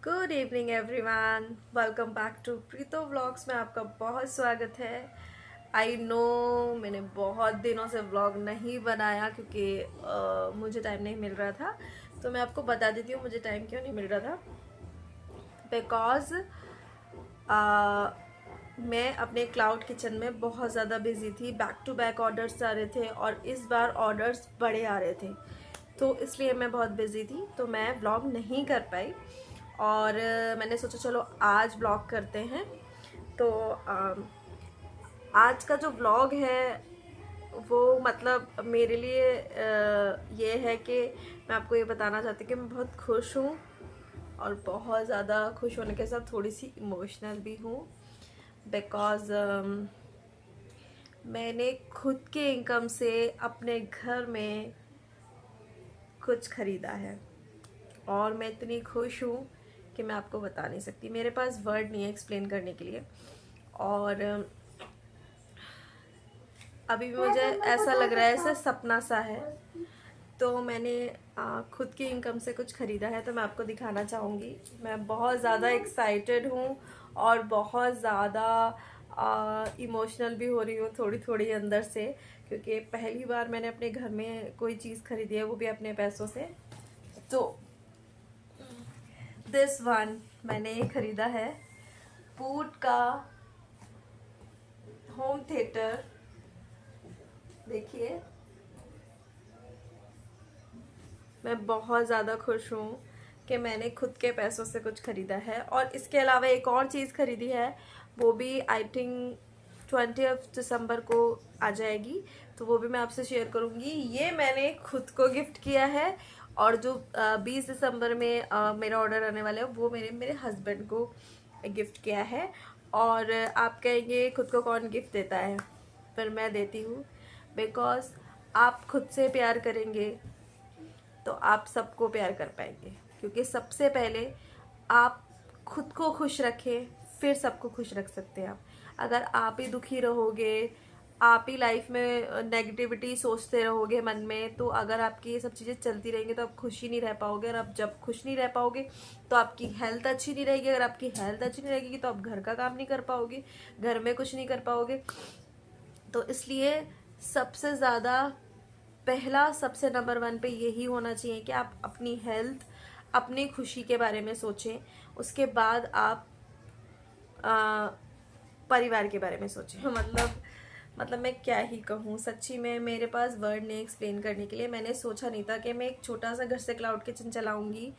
Good evening everyone, welcome back to Preeto vlogs में आपका बहुत स्वागत है। आई नो मैंने बहुत दिनों से व्लॉग नहीं बनाया क्योंकि मुझे टाइम नहीं मिल रहा था। तो मैं आपको बता देती हूँ मुझे टाइम क्यों नहीं मिल रहा था। बिकॉज मैं अपने क्लाउड किचन में बहुत ज़्यादा बिजी थी। बैक टू बैक ऑर्डर्स आ रहे थे और इस बार ऑर्डर्स बड़े आ रहे थे, तो इसलिए मैं बहुत बिजी थी, तो मैं व्लॉग नहीं कर पाई। और मैंने सोचा चलो आज व्लॉग करते हैं। तो आज का जो व्लॉग है वो मतलब मेरे लिए ये है कि मैं आपको ये बताना चाहती हूँ कि मैं बहुत खुश हूँ और बहुत ज़्यादा खुश होने के साथ थोड़ी सी इमोशनल भी हूँ। बिकॉज़ मैंने खुद के इनकम से अपने घर में कुछ ख़रीदा है और मैं इतनी खुश हूँ कि मैं आपको बता नहीं सकती। मेरे पास वर्ड नहीं है एक्सप्लेन करने के लिए। और अभी भी मुझे ऐसा लग रहा है ऐसा सपना सा है। तो मैंने खुद की इनकम से कुछ ख़रीदा है, तो मैं आपको दिखाना चाहूँगी। मैं बहुत ज़्यादा एक्साइटेड हूँ और बहुत ज़्यादा इमोशनल भी हो रही हूँ थोड़ी थोड़ी अंदर से, क्योंकि पहली बार मैंने अपने घर में कोई चीज़ खरीदी है, वो भी अपने पैसों से। तो दिस वन मैंने खरीदा है, बूट का होम थिएटर। देखिए, मैं बहुत ज़्यादा खुश हूँ कि मैंने खुद के पैसों से कुछ ख़रीदा है। और इसके अलावा एक और चीज़ ख़रीदी है, वो भी आई थिंक 20 दिसंबर को आ जाएगी, तो वो भी मैं आपसे शेयर करूँगी। ये मैंने खुद को गिफ्ट किया है और जो 20 दिसंबर में मेरा ऑर्डर आने वाला है वो मेरे हस्बैंड को गिफ्ट किया है। और आप कहेंगे खुद को कौन गिफ्ट देता है, पर मैं देती हूँ। बिकॉज आप खुद से प्यार करेंगे तो आप सबको प्यार कर पाएंगे, क्योंकि सबसे पहले आप खुद को खुश रखें, फिर सबको खुश रख सकते हैं आप। अगर आप ही दुखी रहोगे, आप ही लाइफ में नेगेटिविटी सोचते रहोगे मन में, तो अगर आपकी ये सब चीज़ें चलती रहेंगी तो आप खुश ही नहीं रह पाओगे। और आप जब खुश नहीं रह पाओगे तो आपकी हेल्थ अच्छी नहीं रहेगी। अगर आपकी हेल्थ अच्छी नहीं रहेगी तो आप घर का काम नहीं कर पाओगे, घर में कुछ नहीं कर पाओगे। तो इसलिए सबसे ज़्यादा पहला सबसे नंबर 1 पे यही होना चाहिए कि आप अपनी हेल्थ, अपनी खुशी के बारे में सोचें। उसके बाद आप परिवार के बारे में सोचें। मतलब मैं क्या ही कहूँ, सच्ची में मेरे पास वर्ड नहीं एक्सप्लेन करने के लिए। मैंने सोचा नहीं था कि मैं एक छोटा सा घर से क्लाउड किचन चलाऊँगी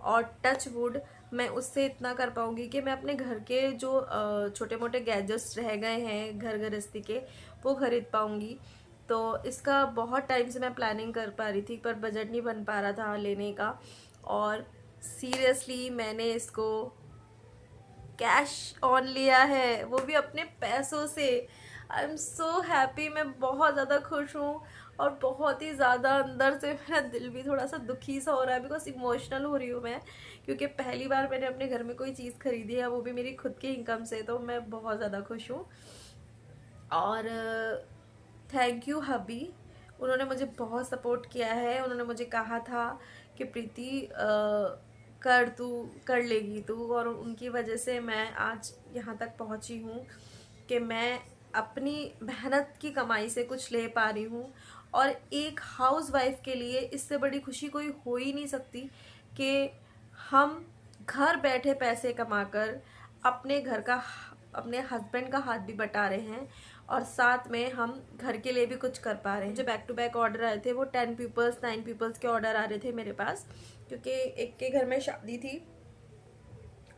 और टच वुड मैं उससे इतना कर पाऊँगी कि मैं अपने घर के जो छोटे मोटे गैजेट्स रह गए हैं घर गृहस्थी के, वो ख़रीद पाऊँगी। तो इसका बहुत टाइम से मैं प्लानिंग कर पा रही थी, पर बजट नहीं बन पा रहा था लेने का। और सीरियसली मैंने इसको कैश ऑन लिया है, वो भी अपने पैसों से। आई एम सो हैप्पी, मैं बहुत ज़्यादा खुश हूँ और बहुत ही ज़्यादा अंदर से मेरा दिल भी थोड़ा सा दुखी सा हो रहा है, बिकॉज इमोशनल हो रही हूँ मैं, क्योंकि पहली बार मैंने अपने घर में कोई चीज़ खरीदी है, वो भी मेरी खुद की इनकम से। तो मैं बहुत ज़्यादा खुश हूँ। और थैंक यू हबी, उन्होंने मुझे बहुत सपोर्ट किया है। उन्होंने मुझे कहा था कि प्रीति कर, तू कर लेगी तू, और उनकी वजह से मैं आज यहाँ तक पहुँची हूँ कि मैं अपनी मेहनत की कमाई से कुछ ले पा रही हूँ। और एक हाउस वाइफ के लिए इससे बड़ी खुशी कोई हो ही नहीं सकती कि हम घर बैठे पैसे कमाकर अपने घर का, अपने हस्बैंड का हाथ भी बटा रहे हैं और साथ में हम घर के लिए भी कुछ कर पा रहे हैं। जो बैक टू बैक ऑर्डर आए थे वो 10 पीपल्स 9 पीपल्स के ऑर्डर आ रहे थे मेरे पास, क्योंकि एक के घर में शादी थी,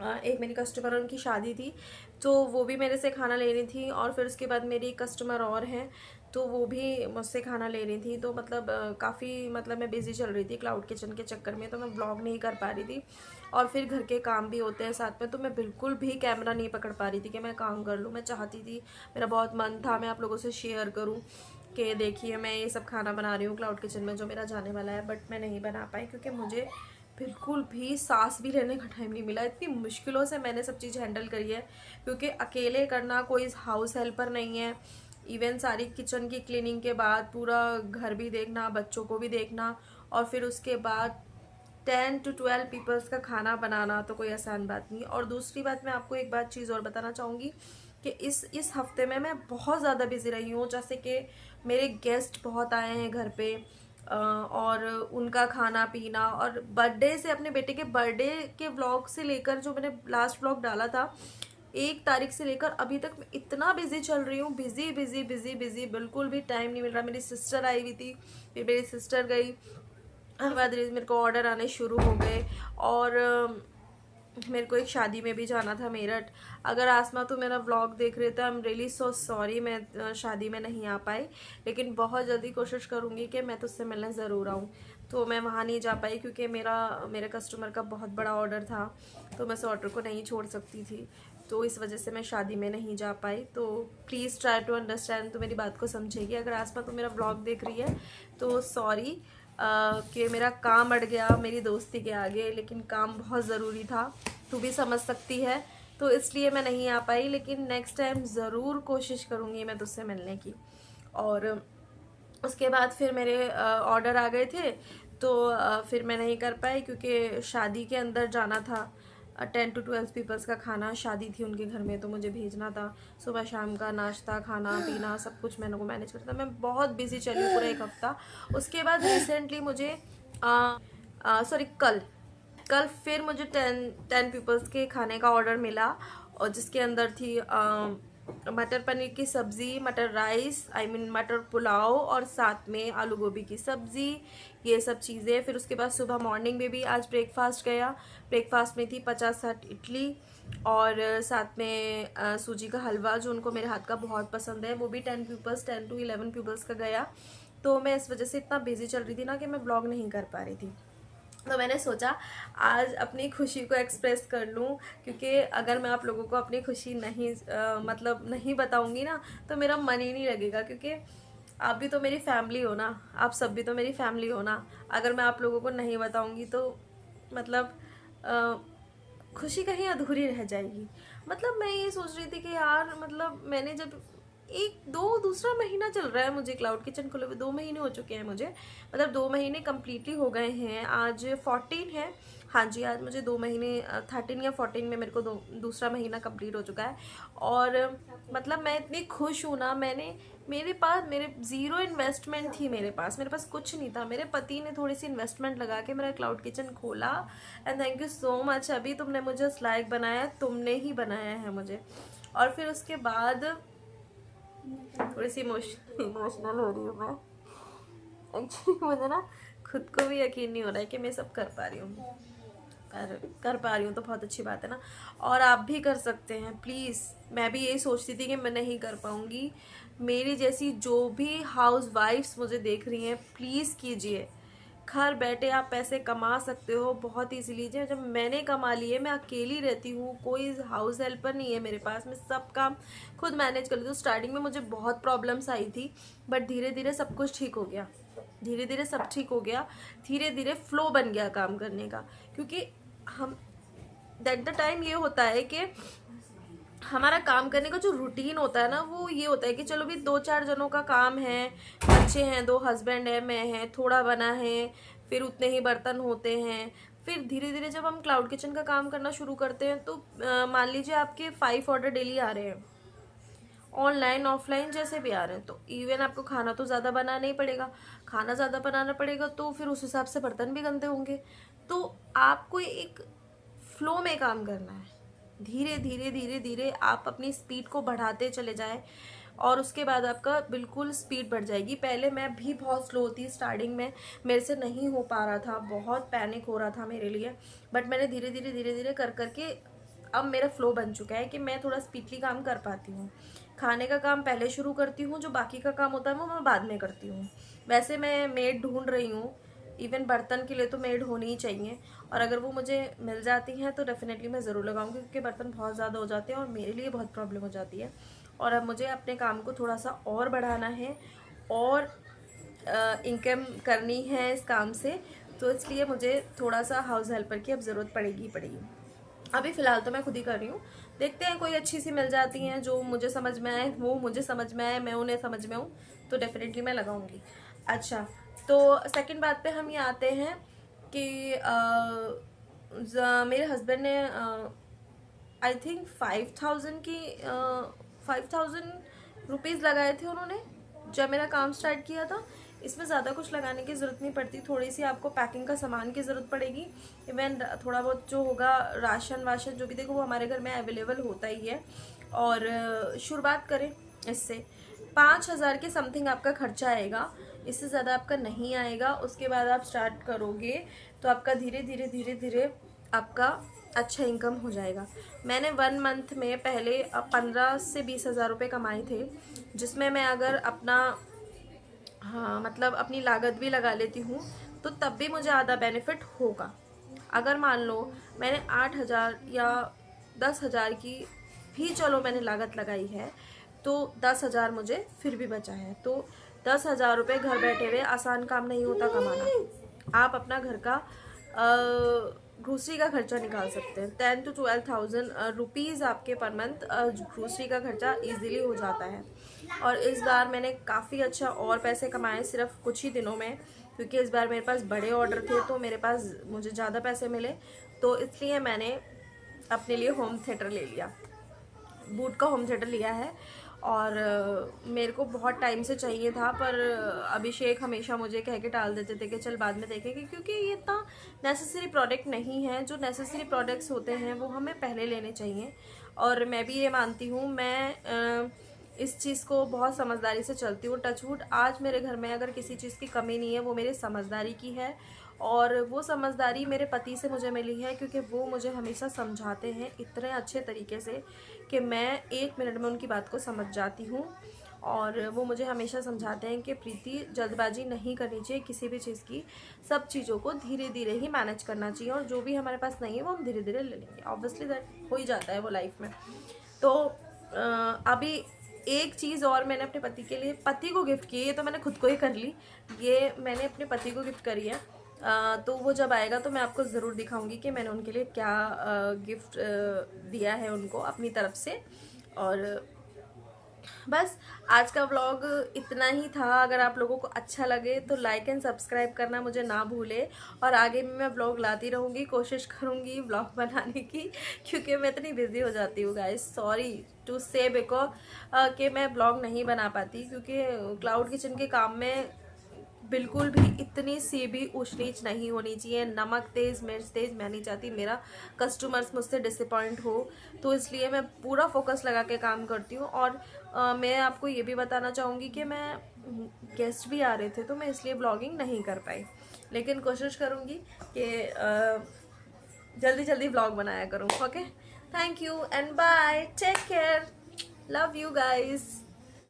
एक मेरी कस्टमर उनकी शादी थी, तो वो भी मेरे से खाना ले रही थी। और फिर उसके बाद मेरी कस्टमर और हैं, तो वो भी मुझसे खाना ले रही थी। तो मतलब काफ़ी मतलब मैं बिज़ी चल रही थी क्लाउड किचन के चक्कर में, तो मैं व्लॉग नहीं कर पा रही थी। और फिर घर के काम भी होते हैं साथ में, तो मैं बिल्कुल भी कैमरा नहीं पकड़ पा रही थी कि मैं काम कर लूँ। मैं चाहती थी, मेरा बहुत मन था मैं आप लोगों से शेयर करूँ कि देखिए मैं ये सब खाना बना रही हूँ क्लाउड किचन में जो मेरा जाने वाला है, बट मैं नहीं बना पाई क्योंकि मुझे बिल्कुल भी सांस भी लेने का टाइम नहीं मिला। इतनी मुश्किलों से मैंने सब चीज़ हैंडल करी है, क्योंकि अकेले करना, कोई हाउस हेल्पर नहीं है। इवन सारी किचन की क्लीनिंग के बाद पूरा घर भी देखना, बच्चों को भी देखना, और फिर उसके बाद 10 to 12 पीपल्स का खाना बनाना तो कोई आसान बात नहीं। और दूसरी बात, मैं आपको एक बात चीज़ और बताना चाहूँगी कि इस हफ्ते में मैं बहुत ज़्यादा बिजी रही हूँ। जैसे कि मेरे गेस्ट बहुत आए हैं घर पे, और उनका खाना पीना, और बर्थडे से, अपने बेटे के बर्थडे के व्लॉग से लेकर, जो मैंने लास्ट व्लॉग डाला था 1 तारीख से लेकर अभी तक, मैं इतना बिजी चल रही हूँ, बिजी बिजी बिजी बिजी, बिल्कुल भी टाइम नहीं मिल रहा। मेरी सिस्टर आई हुई थी, फिर मेरी सिस्टर गई, उसके बाद मेरे को ऑर्डर आने शुरू हो गए, और मेरे को एक शादी में भी जाना था मेरठ। अगर आसमा तो मेरा व्लॉग देख रहे थे, I am really so sorry, मैं शादी में नहीं आ पाई, लेकिन बहुत जल्दी कोशिश करूँगी कि मैं तुझसे मिलने ज़रूर आऊँ। तो मैं वहाँ नहीं जा पाई क्योंकि मेरे कस्टमर का बहुत बड़ा ऑर्डर था, तो मैं उस ऑर्डर को नहीं छोड़ सकती थी, तो इस वजह से मैं शादी में नहीं जा पाई। तो प्लीज़ ट्राई टू अंडरस्टैंड, तो मेरी बात को समझेगी। अगर आसमा तो मेरा व्लॉग देख रही है तो सॉरी कि मेरा काम अड़ गया मेरी दोस्ती के आगे, लेकिन काम बहुत ज़रूरी था, तू भी समझ सकती है, तो इसलिए मैं नहीं आ पाई। लेकिन नेक्स्ट टाइम ज़रूर कोशिश करूँगी मैं तुझसे मिलने की। और उसके बाद फिर मेरे ऑर्डर आ गए थे, तो फिर मैं नहीं कर पाई क्योंकि शादी के अंदर जाना था। 10 to 12 पीपल्स का खाना, शादी थी उनके घर में, तो मुझे भेजना था। सुबह शाम का नाश्ता, खाना पीना, सब कुछ मैंने को मैनेज करता था। मैं बहुत बिजी चली पूरा 1 हफ्ता। उसके बाद रिसेंटली मुझे सॉरी कल फिर मुझे 10 पीपल्स के खाने का ऑर्डर मिला, और जिसके अंदर थी मटर पनीर की सब्ज़ी, मटर राइस, मटर पुलाव, और साथ में आलू गोभी की सब्ज़ी, ये सब चीज़ें। फिर उसके बाद सुबह मॉर्निंग में भी आज ब्रेकफास्ट गया। ब्रेकफास्ट में थी 50-60 इडली, और साथ में सूजी का हलवा, जो उनको मेरे हाथ का बहुत पसंद है, वो भी 10 to 11 पीपल्स का गया। तो मैं इस वजह से इतना बिजी चल रही थी ना कि मैं व्लॉग नहीं कर पा रही थी। तो मैंने सोचा आज अपनी खुशी को एक्सप्रेस कर लूँ, क्योंकि अगर मैं आप लोगों को अपनी खुशी नहीं बताऊँगी ना, तो मेरा मन ही नहीं लगेगा, क्योंकि आप भी तो मेरी फैमिली हो ना, आप सब भी तो मेरी फैमिली हो ना। अगर मैं आप लोगों को नहीं बताऊँगी तो मतलब खुशी कहीं अधूरी रह जाएगी। मतलब मैं ये सोच रही थी कि यार, मतलब मैंने जब दूसरा महीना चल रहा है मुझे क्लाउड किचन खुले हुए, 2 महीने हो चुके हैं मुझे, मतलब 2 महीने कम्प्लीटली हो गए हैं। आज 14 है, हाँ जी, आज मुझे 2 महीने 13 या 14 में मेरे को दूसरा महीना कंप्लीट हो चुका है। और मतलब मैं इतनी खुश हूँ ना, मेरे ज़ीरो इन्वेस्टमेंट थी, मेरे पास कुछ नहीं था। मेरे पति ने थोड़ी सी इन्वेस्टमेंट लगा के मेरा क्लाउड किचन खोला, and thank you so much. अभी तुमने मुझे उस लायक बनाया, तुमने ही बनाया है मुझे। और फिर उसके बाद थोड़ी सी इमोशनल हो रही हूँ मैं एक्चुअली। मुझे ना खुद को भी यकीन नहीं हो रहा है कि मैं सब कर पा रही हूँ, कर पा रही हूँ तो बहुत अच्छी बात है ना। और आप भी कर सकते हैं प्लीज़। मैं भी यही सोचती थी कि मैं नहीं कर पाऊँगी। मेरी जैसी जो भी हाउस वाइफ्स मुझे देख रही हैं, प्लीज़ कीजिए। घर बैठे आप पैसे कमा सकते हो बहुत ईजीली। जब मैंने कमा लिए, मैं अकेली रहती हूँ, कोई हाउस हेल्पर नहीं है मेरे पास, मैं सब काम खुद मैनेज कर लेती हूँ। स्टार्टिंग में मुझे बहुत प्रॉब्लम्स आई थी, बट धीरे धीरे सब कुछ ठीक हो गया, धीरे धीरे सब ठीक हो गया, धीरे धीरे फ्लो बन गया काम करने का। क्योंकि हम दैट द टाइम ये होता है कि हमारा काम करने का जो रूटीन होता है ना, वो ये होता है कि चलो भी 2-4 जनों का काम है, बच्चे हैं, 2 हस्बैंड है, मैं है, थोड़ा बना है, फिर उतने ही बर्तन होते हैं। फिर धीरे धीरे जब हम क्लाउड किचन का काम करना शुरू करते हैं, तो मान लीजिए आपके 5 ऑर्डर डेली आ रहे हैं, ऑनलाइन ऑफलाइन जैसे भी आ रहे हैं, तो इवन आपको खाना तो ज़्यादा बनाना ही पड़ेगा। खाना ज़्यादा बनाना पड़ेगा तो फिर उस हिसाब से बर्तन भी गंदे होंगे। तो आपको एक फ्लो में काम करना है, धीरे धीरे धीरे धीरे आप अपनी स्पीड को बढ़ाते चले जाए, और उसके बाद आपका बिल्कुल स्पीड बढ़ जाएगी। पहले मैं भी बहुत स्लो थी, स्टार्टिंग में मेरे से नहीं हो पा रहा था, बहुत पैनिक हो रहा था मेरे लिए, बट मैंने धीरे धीरे कर करके अब मेरा फ्लो बन चुका है कि मैं थोड़ा स्पीडली काम कर पाती हूँ। खाने का काम पहले शुरू करती हूँ, जो बाकी का काम होता है वो मैं बाद में करती हूँ। वैसे मैं मेड ढूंढ रही हूँ, इवन बर्तन के लिए तो मेड होनी ही चाहिए, और अगर वो मुझे मिल जाती हैं तो डेफिनेटली मैं ज़रूर लगाऊंगी, क्योंकि बर्तन बहुत ज़्यादा हो जाते हैं और मेरे लिए बहुत प्रॉब्लम हो जाती है। और अब मुझे अपने काम को थोड़ा सा और बढ़ाना है, और इनकम करनी है इस काम से, तो इसलिए मुझे थोड़ा सा हाउस हेल्पर की अब ज़रूरत पड़ेगी। अभी फ़िलहाल तो मैं खुद ही कर रही हूँ, देखते हैं कोई अच्छी सी मिल जाती हैं जो मुझे समझ में आए, वो मुझे समझ में आए, मैं उन्हें समझ में हूँ, तो डेफिनेटली मैं लगाऊंगी। अच्छा, तो सेकंड बात पे हम ये आते हैं कि मेरे हस्बैंड ने आई थिंक 5,000 लगाए थे उन्होंने जब मेरा काम स्टार्ट किया था। इसमें ज़्यादा कुछ लगाने की ज़रूरत नहीं पड़ती, थोड़ी सी आपको पैकिंग का सामान की ज़रूरत पड़ेगी। इवन थोड़ा बहुत जो होगा राशन वाशन जो भी देखो वो हमारे घर में अवेलेबल होता ही है। और शुरुआत करें इससे 5,000 के समथिंग आपका खर्चा आएगा, इससे ज़्यादा आपका नहीं आएगा। उसके बाद आप स्टार्ट करोगे तो आपका धीरे धीरे धीरे धीरे आपका अच्छा इनकम हो जाएगा। मैंने 1 मंथ में पहले 15 से 20,000 रुपये कमाए थे, जिसमें मैं अगर अपना मतलब अपनी लागत भी लगा लेती हूँ तो तब भी मुझे आधा बेनिफिट होगा। अगर मान लो मैंने 8,000 या 10,000 की भी चलो मैंने लागत लगाई है तो 10,000 मुझे फिर भी बचा है। तो 10,000 रुपये घर बैठे हुए आसान काम नहीं होता कमाना। आप अपना घर का ग्रोसरी का खर्चा निकाल सकते हैं। 10 to 12,000 रुपीज़ आपके पर मंथ ग्रोसरी का खर्चा इजीली हो जाता है। और इस बार मैंने काफ़ी अच्छा और पैसे कमाए सिर्फ कुछ ही दिनों में, क्योंकि इस बार मेरे पास बड़े ऑर्डर थे तो मुझे ज़्यादा पैसे मिले, तो इसलिए मैंने अपने लिए होम थिएटर ले लिया, बूट का होम थिएटर लिया है। और मेरे को बहुत टाइम से चाहिए था, पर अभिषेक हमेशा मुझे कह के टाल देते थे कि चल बाद में देखेंगे, क्योंकि ये इतना नेसेसरी प्रोडक्ट नहीं है। जो नेसेसरी प्रोडक्ट्स होते हैं वो हमें पहले लेने चाहिए। और मैं भी ये मानती हूँ, मैं इस चीज़ को बहुत समझदारी से चलती हूँ। टचवुड आज मेरे घर में अगर किसी चीज़ की कमी नहीं है वो मेरी समझदारी की है। और वो समझदारी मेरे पति से मुझे मिली है, क्योंकि वो मुझे हमेशा समझाते हैं इतने अच्छे तरीके से कि मैं 1 मिनट में उनकी बात को समझ जाती हूँ। और वो मुझे हमेशा समझाते हैं कि प्रीति जल्दबाजी नहीं करनी चाहिए किसी भी चीज़ की, सब चीज़ों को धीरे धीरे ही मैनेज करना चाहिए, और जो भी हमारे पास नहीं है वो हम धीरे धीरे ले लेंगे। ऑब्वियसली दैट हो ही जाता है वो लाइफ में। तो अभी एक चीज़ और मैंने अपने पति को गिफ्ट की है, ये तो मैंने खुद को ही कर ली, ये मैंने अपने पति को गिफ्ट करी है। तो वो जब आएगा तो मैं आपको ज़रूर दिखाऊंगी कि मैंने उनके लिए क्या गिफ्ट दिया है उनको अपनी तरफ से। और बस आज का व्लॉग इतना ही था। अगर आप लोगों को अच्छा लगे तो लाइक एंड सब्सक्राइब करना मुझे ना भूले। और आगे भी मैं व्लॉग लाती रहूँगी, कोशिश करूँगी व्लॉग बनाने की, क्योंकि मैं इतनी बिजी हो जाती हूँ गाइस, सॉरी टू से बिकॉज कि मैं व्लॉग नहीं बना पाती, क्योंकि क्लाउड किचन के काम में बिल्कुल भी इतनी सी भी ऊंच नीच नहीं होनी चाहिए। नमक तेज़ मिर्च तेज़ मैं नहीं चाहती मेरा कस्टमर्स मुझसे डिसअपॉइंट हो, तो इसलिए मैं पूरा फोकस लगा के काम करती हूँ। और मैं आपको ये भी बताना चाहूँगी कि मैं गेस्ट भी आ रहे थे तो मैं इसलिए ब्लॉगिंग नहीं कर पाई, लेकिन कोशिश करूँगी कि जल्दी जल्दी व्लॉग बनाया करूँ। Okay, thank you and bye, take care, love you guys.